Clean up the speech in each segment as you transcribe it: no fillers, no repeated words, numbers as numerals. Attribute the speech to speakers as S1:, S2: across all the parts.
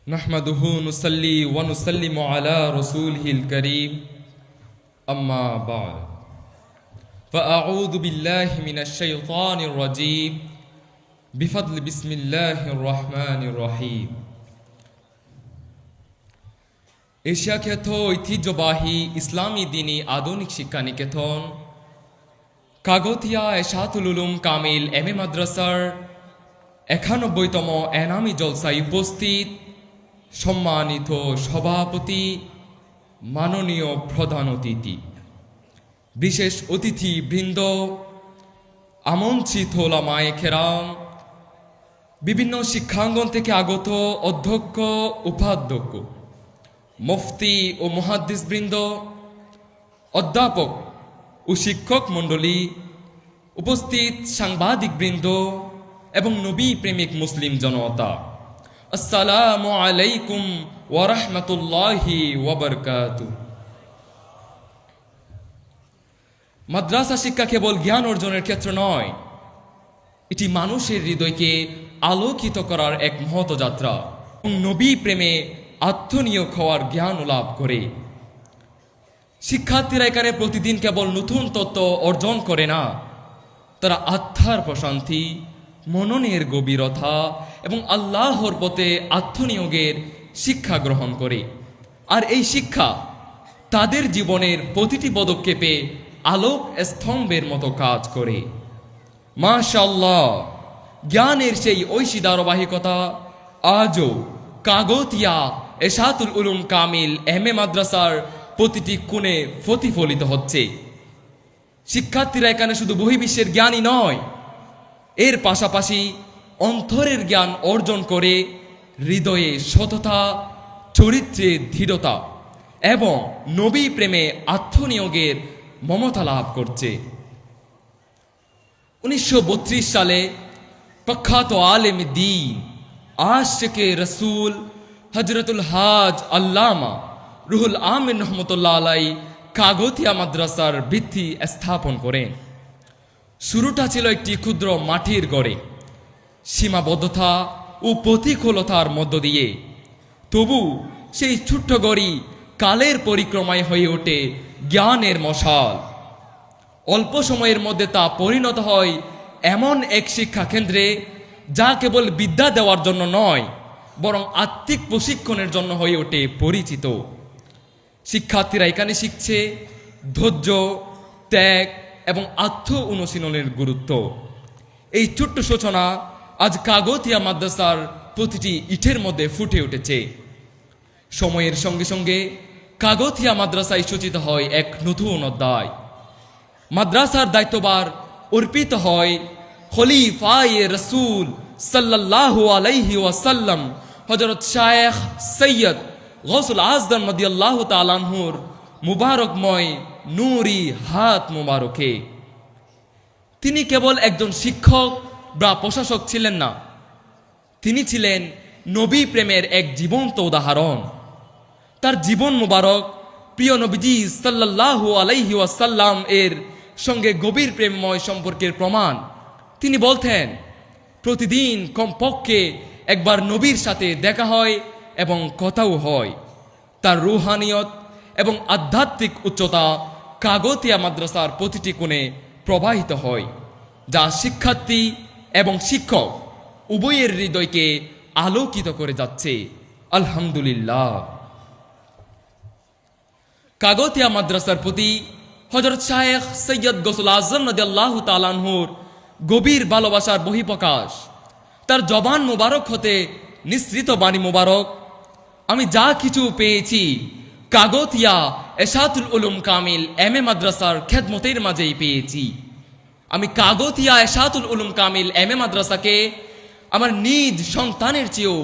S1: नहमदुहु नुसल्ली व नुसल्लिमु अला रसूलिहिल करीम अम्मा बाद फ़अऊज़ु बिल्लाहि मिनश शैतानिर रजीम बिफद्ल बिस्मिल्लाहिर रहमानिर रहीम। एशिया ख्यात ঐতিহ্যবাহী ইসলামী দিনী আধুনিক শিক্ষা নিকেতন কাগতিয়া এশাতুল উলুম কামিল এম এ মাদ্রাসার ৯১তম এনামি জলসায় উপস্থিত সম্মানিত সভাপতি, মাননীয় প্রধান অতিথি, বিশেষ অতিথি বৃন্দ, আমন্ত্রিত ওলামায়ে কেরাম, বিভিন্ন শিক্ষাঙ্গন থেকে আগত অধ্যক্ষ, উপাধ্যক্ষ, মুফতি ও মুহাদ্দিস বৃন্দ, অধ্যাপক ও শিক্ষক মণ্ডলী, উপস্থিত সাংবাদিক বৃন্দ এবং নবী প্রেমিক মুসলিম জনতা, আসসালামু আলাইকুম ওয়া রাহমাতুল্লাহি ওয়া বারাকাতুহু। মাদ্রাসা শিক্ষা কেবল জ্ঞান অর্জনের ক্ষেত্র নয়, এটি মানুষের হৃদয়কে আলোকিত করার এক মহৎ যাত্রা এবং নবী প্রেমে আত্মনিয়োগ হওয়ার জ্ঞান লাভ করে। শিক্ষার্থীরা এখানে প্রতিদিন কেবল নতুন তত্ত্ব অর্জন করে না, তারা আত্মার প্রশান্তি, মননের গভীরতা এবং আল্লাহর পথে আত্মনিয়োগের শিক্ষা গ্রহণ করে। আর এই শিক্ষা তাদের জীবনের প্রতিটি পদক্ষেপে আলোক স্তম্ভের মতো কাজ করে। মাশাআল্লাহ, জ্ঞানের সেই ঐশী ধারাবাহিকতা আজও কাগতিয়া এশাতুল উলুম কামিল এম এ মাদ্রাসার প্রতিটি কোণে প্রতিফলিত হচ্ছে। শিক্ষার্থীরা এখানে শুধু বহির্বিশ্বের জ্ঞানই নয়, এর পাশাপাশি অন্তরের জ্ঞান অর্জন করে হৃদয়ে সততা, চরিত্রে দৃঢ়তা এবং নবী প্রেমে আত্মনিয়োগের মমতা লাভ করছে। ১৯৩২ সালে প্রখ্যাত আলেম দ্বীন, আশিকে রসুল হযরতুল হাজ আল্লামা রুহুল আমিন রহমতুল্লাহ আলাই কাগতিয়া মাদ্রাসার ভিত্তি স্থাপন করেন। শুরুটা ছিল একটি ক্ষুদ্র মাটির ঘরে, সীমাবদ্ধতা ও প্রতিকূলতার মধ্য দিয়ে। তবু সেই ছোট্ট গড়ি কালের পরিক্রমায় হয়ে ওঠে জ্ঞানের মশাল। অল্প সময়ের মধ্যে তা পরিণত হয় এমন এক শিক্ষা কেন্দ্রে, যা কেবল বিদ্যা দেওয়ার জন্য নয়, বরং আত্মিক প্রশিক্ষণের জন্য হয়ে ওঠে পরিচিত। শিক্ষার্থীরা এখানে শিখছে ধৈর্য, ত্যাগ এবং আত্ম অনুশীলনের গুরুত্ব। এই ছোট্ট সূচনা আজ কাগতিয়া মাদ্রাসার প্রতিটি ইটের মধ্যে ফুটে উঠেছে। সময়ের সঙ্গে সঙ্গে কাগতিয়া মাদ্রাসায় সূচিত হয় এক নতুন অধ্যায়। মাদ্রাসার দায়িত্বভার অর্পিত হয় খলিফায়ে রাসূল সাল্লাল্লাহু আলাইহি ওয়াসাল্লাম হযরত শায়েখ সৈয়দ গৌসুল আজম রাদিয়াল্লাহু তাআলা আনহুর মুবারকময় নূরি হাত মুবারকে। তিনি কেবল একজন শিক্ষক বা প্রশাসক ছিলেন না, তিনি ছিলেন নবী প্রেমের এক জীবন্ত উদাহরণ। তার জীবন মুবারক প্রিয় নবীজি সাল্লাল্লাহু আলাইহি ওয়াসাল্লাম এর সঙ্গে গভীর প্রেমময় সম্পর্কের প্রমাণ। তিনি বলতেন, প্রতিদিন কমপক্ষে একবার নবীর সাথে দেখা হয় এবং কথাও হয়। তার রুহানিয়ত এবং আধ্যাত্মিক উচ্চতা কাগতিয়া মাদ্রাসার প্রতিটি কোণে প্রবাহিত হয়, যা শিক্ষার্থী এবং শিক্ষক উভয়ের হৃদয়কে আলোকিত করে যাচ্ছে। আলহামদুলিল্লাহ। কাগতিয়া মাদ্রাসার প্রতি হযরত শায়েখ সৈয়দ গৌসুল আজম রাদিয়াল্লাহু তাআলা আনহুর গভীর ভালোবাসার বহিঃপ্রকাশ। তার জবান মুবারক হতে নিঃসৃত বাণী মুবারক, আমি যা কিছু পেয়েছি কাগতিয়া এশাতুল উলুম কামিল এম এ মাদ্রাসার খেদমতের মাঝেই পেয়েছি। আমি কাগতিয়া এশাতুল উলুম কামিল এম এ মাদ্রাসাকে আমার নিজ সন্তানের চেয়েও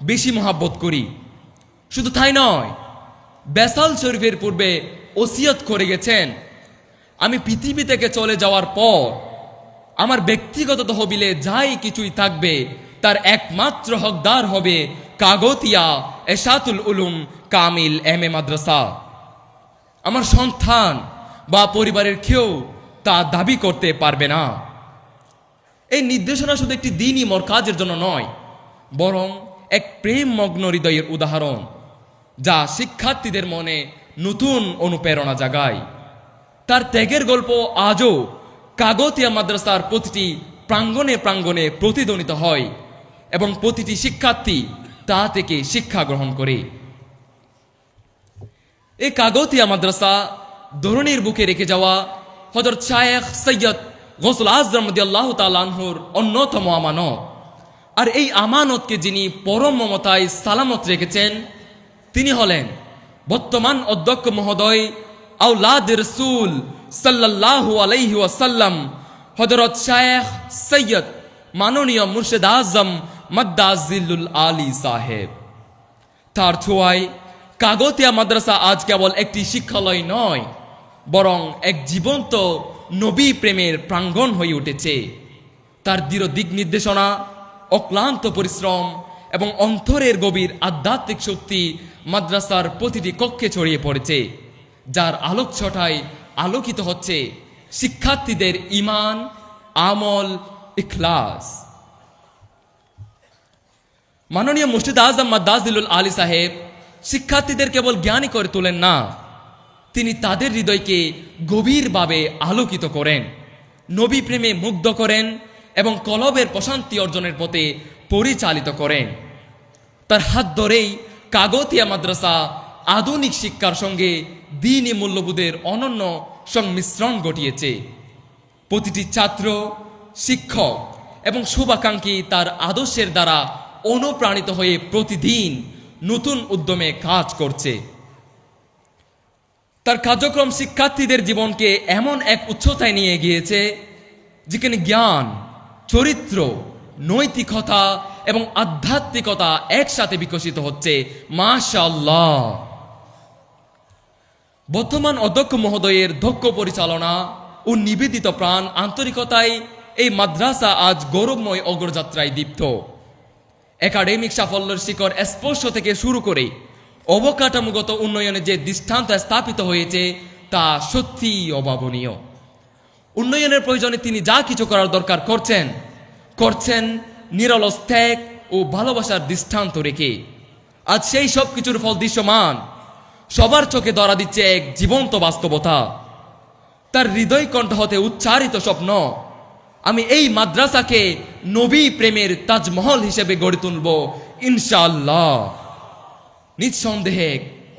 S1: বেশি মহাব্বত করি। শুধু তাই নয়, বেসাল শরীফের পূর্বে ওসিয়ত করে গেছেন, আমি পৃথিবী থেকে চলে যাওয়ার পর আমার ব্যক্তিগত তহবিলে যাই কিছুই থাকবে, তার একমাত্র হকদার হবে কাগতিয়া এশাতুল উলুম কামিল এম এ মাদ্রাসা। আমার সন্তান বা পরিবারের কেউ তা দাবি করতে পারবে না। এই নির্দেশনা শুধু একটি দ্বীনি মরকাজের জন্য নয়, বরং এক প্রেমমগ্ন হৃদয়ের উদাহরণ, যা শিক্ষার্থীদের মনে নতুন অনুপ্রেরণা জাগায়। তার ত্যাগের গল্প আজও কাগতিয়া মাদ্রাসার প্রতিটি প্রাঙ্গণে প্রাঙ্গণে প্রতিধ্বনিত হয় এবং প্রতিটি শিক্ষার্থী তা থেকে শিক্ষা গ্রহণ করে। এই কাগতিয়া মাদ্রাসা ধরণীর বুকে রেখে যাওয়া হযরত শায়েখ সৈয়দ গৌসুল আজম রাদিয়াল্লাহু তাআলা আনহুর অন্যতম আমানত। আর এই আমানতকে যিনি পরম মমতায় সালামত রেখেছেন, তিনি হলেন বর্তমান অধ্যক্ষ মহোদয় আওলাদ রাসূল সাল্লাল্লাহু আলাইহি ওয়াসাল্লাম হযরত শায়েখ সৈয়দ মাননীয় মুর্শিদ আজম মাদ্দাজিলুল আলী সাহেব। তার ছোঁয়ায় কাগতিয়া মাদ্রাসা আজ কেবল একটি শিক্ষালয় নয়, বরং এক জীবন্ত নবী প্রেমের প্রাঙ্গণ হয়ে উঠেছে। তার দৃঢ় দিক নির্দেশনা, অক্লান্ত পরিশ্রম এবং অন্তরের গভীর আধ্যাত্মিক শক্তি মাদ্রাসার প্রতিটি কক্ষে ছড়িয়ে পড়েছে, যার আলোক ছটায় আলোকিত হচ্ছে শিক্ষার্থীদের ঈমান, আমল, ইখলাস। মাননীয় মুর্শিদ আজম মাদ্দাজিলুল আলী সাহেব শিক্ষার্থীদের কেবল জ্ঞানী করে তোলেন না, তিনি তাদের হৃদয়কে গভীরভাবে আলোকিত করেন, নবী প্রেমে মুগ্ধ করেন এবং কলবের প্রশান্তি অর্জনের পথে পরিচালিত করেন। তার হাত ধরেই কাগতিয়া মাদ্রাসা আধুনিক শিক্ষার সঙ্গে দ্বীনি মূল্যবোধের অনন্য সংমিশ্রণ ঘটিয়েছে। প্রতিটি ছাত্র, শিক্ষক এবং শুভাকাঙ্ক্ষী তার আদর্শের দ্বারা অনুপ্রাণিত হয়ে প্রতিদিন নতুন উদ্যমে কাজ করছে। তার কার্যক্রম শিক্ষার্থীদের জীবনকে এমন এক উচ্চতায় নিয়ে গিয়েছে, যেখানে জ্ঞান, চরিত্র, নৈতিকতা এবং আধ্যাত্মিকতা একসাথে বিকশিত হচ্ছে। মাশাআল্লাহ। বর্তমান অধ্যক্ষ মহোদয়ের দক্ষ পরিচালনা ও নিবেদিত প্রাণ আন্তরিকতায় এই মাদ্রাসা আজ গৌরবময় অগ্রযাত্রায় দীপ্ত। একাডেমিক সাফল্যের শিখর স্পর্শ থেকে শুরু করে অবকাঠামোগত উন্নয়নে যে দৃষ্টান্ত স্থাপিত হয়েছে, তা সত্যিই অভাবনীয়। উন্নয়নের প্রয়োজনে তিনি যা কিছু করার দরকার করছেন নিরলস ত্যাগ ও ভালোবাসার দৃষ্টান্ত রেখে। আজ সেই সব কিছুর ফল দৃশ্যমান, সবার চোখে ধরা দিচ্ছে এক জীবন্ত বাস্তবতা। তার হৃদয় কণ্ঠ হতে উচ্চারিত স্বপ্ন, আমি এই মাদ্রাসাকে নবী প্রেমের তাজমহল হিসেবে গড়ে তুলব ইনশাআল্লাহ, নিঃসন্দেহে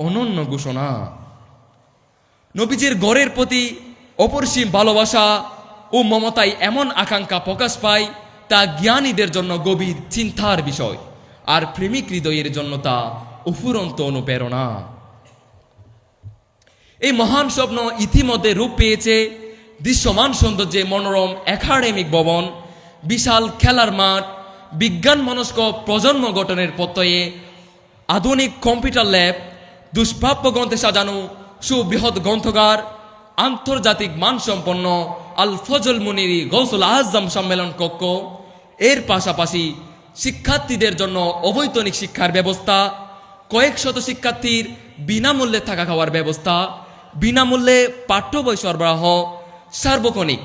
S1: অনন্য ঘোষণা। নবীজির গড়ের প্রতি অপরিসীম ভালোবাসা ও মমতায় এমন আকাঙ্ক্ষা প্রকাশ পায়, তা জ্ঞানীদের জন্য গভীর চিন্তার বিষয়, আর প্রেমিক হৃদয়ের জন্য তা অফুরন্ত অনুপ্রেরণা। এই মহান স্বপ্ন ইতিমধ্যে রূপ পেয়েছে দৃশ্যমান সৌন্দর্যে মনোরম একাডেমিক ভবন, বিশাল খেলার মাঠ, বিজ্ঞান মনস্ক প্রজন্ম গঠনের প্রত্যয়ে আধুনিক কম্পিউটার ল্যাব, দুষ্প্রাপ্য গ্রন্থে সাজানো সুবৃহৎ গ্রন্থগার, আন্তর্জাতিক মানসম্পন্ন আল ফজল মুনিরি গৌসুল আজম সম্মেলন কক্ষ। এর পাশাপাশি শিক্ষার্থীদের জন্য অবৈতনিক শিক্ষার ব্যবস্থা, কয়েক শত শিক্ষার্থীর বিনামূল্যে থাকা খাওয়ার ব্যবস্থা, বিনামূল্যে পাঠ্য বই সরবরাহ, সার্বক্ষণিক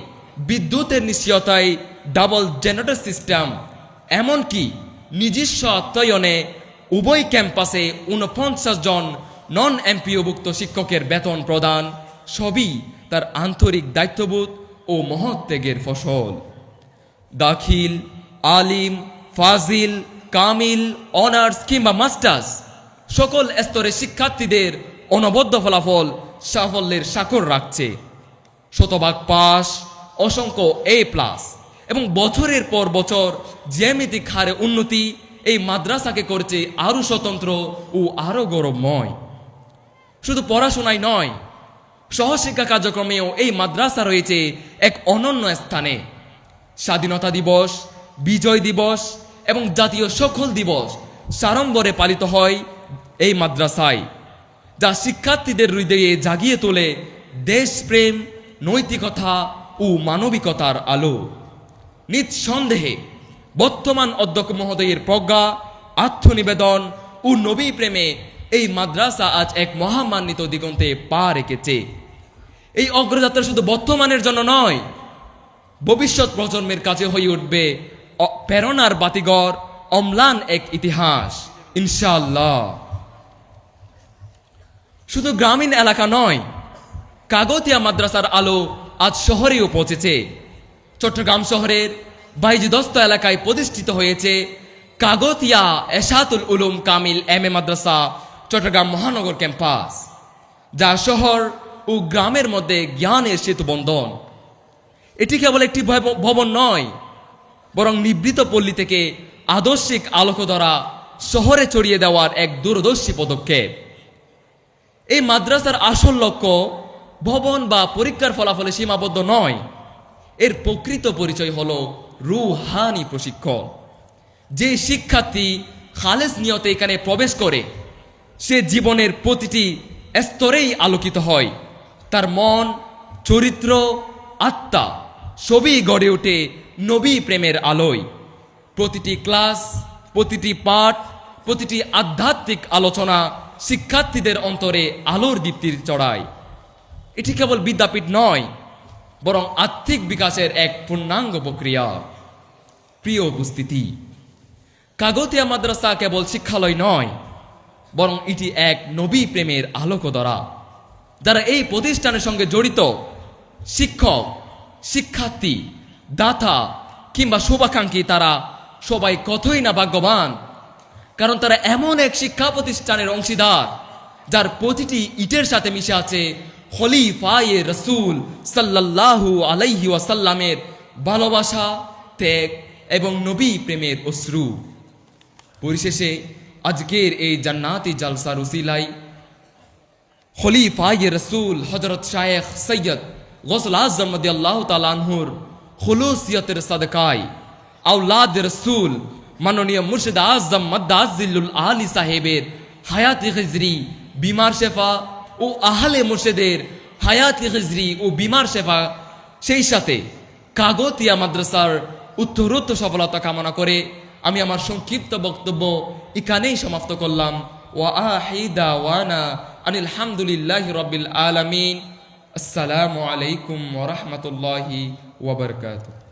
S1: বিদ্যুতের নিশ্চয়তায় ডাবল জেনারেটর সিস্টেম, এমনকি নিজস্ব আত্ময়নে উভয় ক্যাম্পাসে 49 জন নন এমপিওভুক্ত শিক্ষকের বেতন প্রদান, সবই তার আন্তরিক দায়িত্ববোধ ও মহৎ ত্যাগের ফসল। দাখিল, আলিম, ফাজিল, কামিল, অনার্স কিংবা মাস্টার্স, সকল স্তরের শিক্ষার্থীদের অনবদ্য ফলাফল সাফল্যের স্বাক্ষর রাখছে। শতভাগ পাস, অসংখ্য A+ এবং বছরের পর বছর জ্যামিতিক হারে উন্নতি এই মাদ্রাসাকে করেছে আরও স্বতন্ত্র ও আরও গৌরবময়। শুধু পড়াশোনায় নয়, সহশিক্ষা কার্যক্রমেও এই মাদ্রাসা রয়েছে এক অনন্য স্থানে। স্বাধীনতা দিবস, বিজয় দিবস এবং জাতীয় সকল দিবস সাড়ম্বরে পালিত হয় এই মাদ্রাসায়, যা শিক্ষার্থীদের হৃদয়ে জাগিয়ে তোলে দেশপ্রেম, নৈতিকতা ও মানবিকতার আলো। নিঃসন্দেহে বর্তমান অধ্যক্ষ মহোদয়ের প্রজ্ঞা, আত্মনিবেদন ও নবী প্রেমে এই মাদ্রাসা আজ এক মহামান্বিত দিগন্তে পা রেখেছে। এই অগ্রযাত্রা শুধু বর্তমানের জন্য নয়, ভবিষ্যৎ প্রজন্মের কাছে হয়ে উঠবে প্রেরণার বাতিঘর অম্লান এক ইতিহাস ইনশাআল্লাহ। শুধু গ্রামীণ এলাকা নয়, কাগতিয়া মাদ্রাসার আলো আজ শহরেও পৌঁছেছে। চট্টগ্রাম শহরের বাইজিদস্ত এলাকায় প্রতিষ্ঠিত হয়েছে কাগতিয়া এশাতুল উলুম কামিল এম.এ মাদ্রাসা চট্টগ্রাম মহানগর ক্যাম্পাস, যা শহর ও গ্রামের মধ্যে জ্ঞানের সেতু বন্ধন। এটি কেবল একটি ভবন নয়, বরং নিবৃত পল্লী থেকে আদর্শিক আলোকধারা শহরে ছড়িয়ে দেওয়ার এক দূরদর্শী পদক্ষেপ। এই মাদ্রাসার আসল লক্ষ্য ভবন বা পরীক্ষার ফলাফলে সীমাবদ্ধ নয়। এর প্রকৃত পরিচয় হল রুহানি প্রশিক্ষণ। যে শিক্ষার্থী খালেস নিয়তে এখানে প্রবেশ করে, সে জীবনের প্রতিটি স্তরেই আলোকিত হয়। তার মন, চরিত্র, আত্মা সবই গড়ে ওঠে নবী প্রেমের আলোয়। প্রতিটি ক্লাস, প্রতিটি পাঠ, প্রতিটি আধ্যাত্মিক আলোচনা শিক্ষার্থীদের অন্তরে আলোর দীপ্তির চড়ায়। এটি কেবল বিদ্যাপীঠ নয়, বরং আত্মিক বিকাশের এক পূর্ণাঙ্গ প্রক্রিয়া। প্রিয় উপস্থিতি, কাগতিয়া মাদ্রাসা কেবল শিক্ষালয় নয়, বরং এটি এক নবী প্রেমের আলোকধারা। যারা এই প্রতিষ্ঠানের সঙ্গে জড়িত, শিক্ষক, শিক্ষার্থী, দাতা কিংবা শুভাকাঙ্ক্ষী, তারা সবাই কতই না ভাগ্যবান। কারণ তারা এমন এক শিক্ষা প্রতিষ্ঠানের অংশীদার, যার প্রতিটি ইটের সাথে মিশে আছে খলিফায়ে রাসূল সাল্লাল্লাহু আলাইহি ওয়াসাল্লামের ভালোবাসা, ত্যাগ এবং নবী প্রেমের অশ্রু। পরিশেষে আজকের এই জান্নাতি জালসার উসিলায় খলিফায়ে রাসূল হযরত শায়েখ সৈয়দ গৌসুল আযম রাদিয়াল্লাহু তাআলা আনহুর খুলুসিয়তের সাদকায় আওলাদ রাসূল মাননীয় মুর্শিদ আজম মাদ্দাজিলুল আলী সাহেবের হায়াতি খিজরি, বিমার শেফা ও আহলে মুর্শিদের হায়াতি খিজরি ও বিমার শেফা, সেই সাথে কাগতিয়া মাদ্রাসার উত্তরোত্তর সফলতা কামনা করে আমি আমার সংক্ষিপ্ত বক্তব্য এখানেই সমাপ্ত করলাম। ওয়া আহিদা ওয়ানা আনিল হামদুলিল্লাহি রাব্বিল আলামিন। আসসালামু আলাইকুম ওয়া রাহমাতুল্লাহি ওয়া বারাকাতুহু।